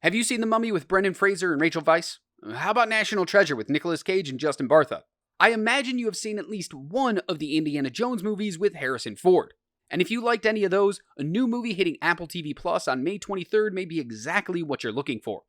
Have you seen The Mummy with Brendan Fraser and Rachel Weisz? How about National Treasure with Nicolas Cage and Justin Bartha? I imagine you have seen at least one of the Indiana Jones movies with Harrison Ford. And if you liked any of those, a new movie hitting Apple TV Plus on May 23rd may be exactly what you're looking for.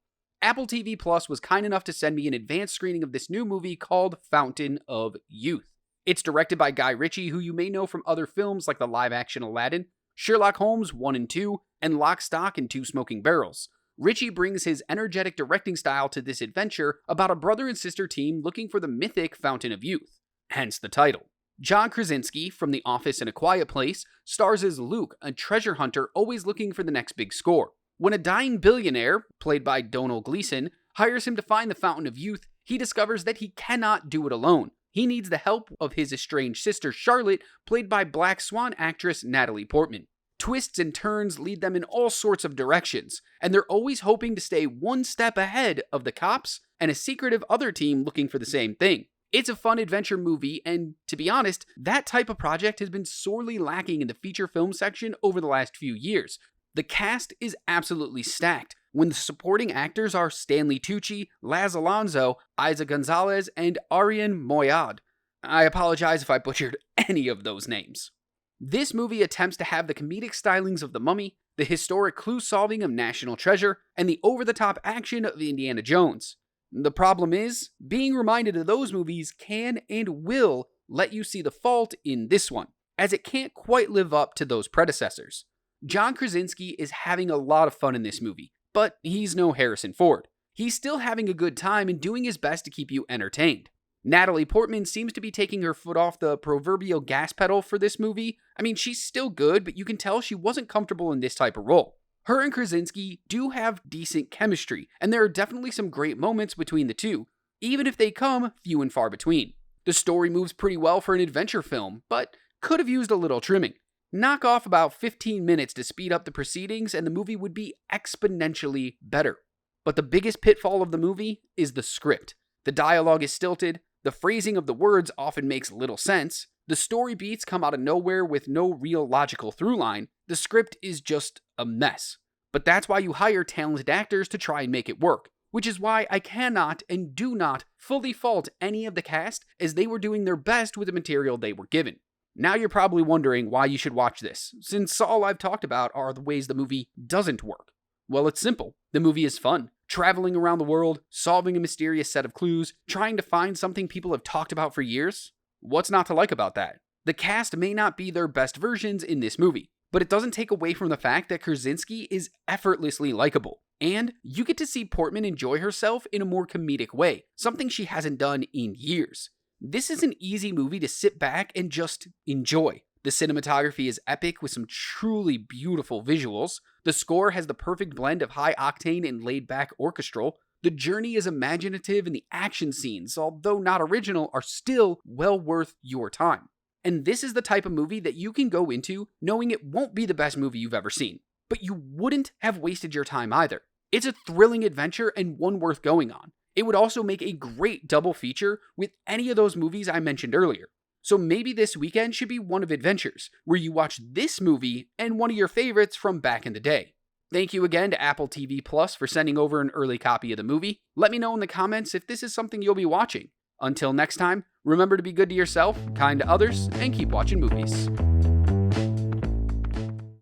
Apple TV Plus was kind enough to send me an advanced screening of this new movie called Fountain of Youth. It's directed by Guy Ritchie, who you may know from other films like the live-action Aladdin, Sherlock Holmes 1 and 2, and Lock, Stock, and Two Smoking Barrels. Ritchie brings his energetic directing style to this adventure about a brother and sister team looking for the mythic Fountain of Youth, hence the title. John Krasinski, from The Office and A Quiet Place, stars as Luke, a treasure hunter always looking for the next big score. When a dying billionaire, played by Domhnall Gleeson, hires him to find the Fountain of Youth, he discovers that he cannot do it alone. He needs the help of his estranged sister Charlotte, played by Black Swan actress Natalie Portman. Twists and turns lead them in all sorts of directions, and they're always hoping to stay one step ahead of the cops and a secretive other team looking for the same thing. It's a fun adventure movie, and to be honest, that type of project has been sorely lacking in the feature film section over the last few years. The cast is absolutely stacked, when the supporting actors are Stanley Tucci, Laz Alonso, Isa Gonzalez, and Arian Moayed. I apologize if I butchered any of those names. This movie attempts to have the comedic stylings of The Mummy, the historic clue-solving of National Treasure, and the over-the-top action of Indiana Jones. The problem is, being reminded of those movies can and will let you see the fault in this one, as it can't quite live up to those predecessors. John Krasinski is having a lot of fun in this movie, but he's no Harrison Ford. He's still having a good time and doing his best to keep you entertained. Natalie Portman seems to be taking her foot off the proverbial gas pedal for this movie. I mean, she's still good, but you can tell she wasn't comfortable in this type of role. Her and Krasinski do have decent chemistry, and there are definitely some great moments between the two, even if they come few and far between. The story moves pretty well for an adventure film, but could have used a little trimming. Knock off about 15 minutes to speed up the proceedings and the movie would be exponentially better. But the biggest pitfall of the movie is the script. The dialogue is stilted, the phrasing of the words often makes little sense, the story beats come out of nowhere with no real logical through line, the script is just a mess. But that's why you hire talented actors to try and make it work, which is why I cannot and do not fully fault any of the cast as they were doing their best with the material they were given. Now you're probably wondering why you should watch this, since all I've talked about are the ways the movie doesn't work. Well, it's simple. The movie is fun. Traveling around the world, solving a mysterious set of clues, trying to find something people have talked about for years. What's not to like about that? The cast may not be their best versions in this movie, but it doesn't take away from the fact that Krasinski is effortlessly likable. And you get to see Portman enjoy herself in a more comedic way, something she hasn't done in years. This is an easy movie to sit back and just enjoy. The cinematography is epic with some truly beautiful visuals. The score has the perfect blend of high octane and laid back orchestral. The journey is imaginative and the action scenes, although not original, are still well worth your time. And this is the type of movie that you can go into knowing it won't be the best movie you've ever seen, but you wouldn't have wasted your time either. It's a thrilling adventure and one worth going on. It would also make a great double feature with any of those movies I mentioned earlier. So maybe this weekend should be one of adventures, where you watch this movie and one of your favorites from back in the day. Thank you again to Apple TV Plus for sending over an early copy of the movie. Let me know in the comments if this is something you'll be watching. Until next time, remember to be good to yourself, kind to others, and keep watching movies.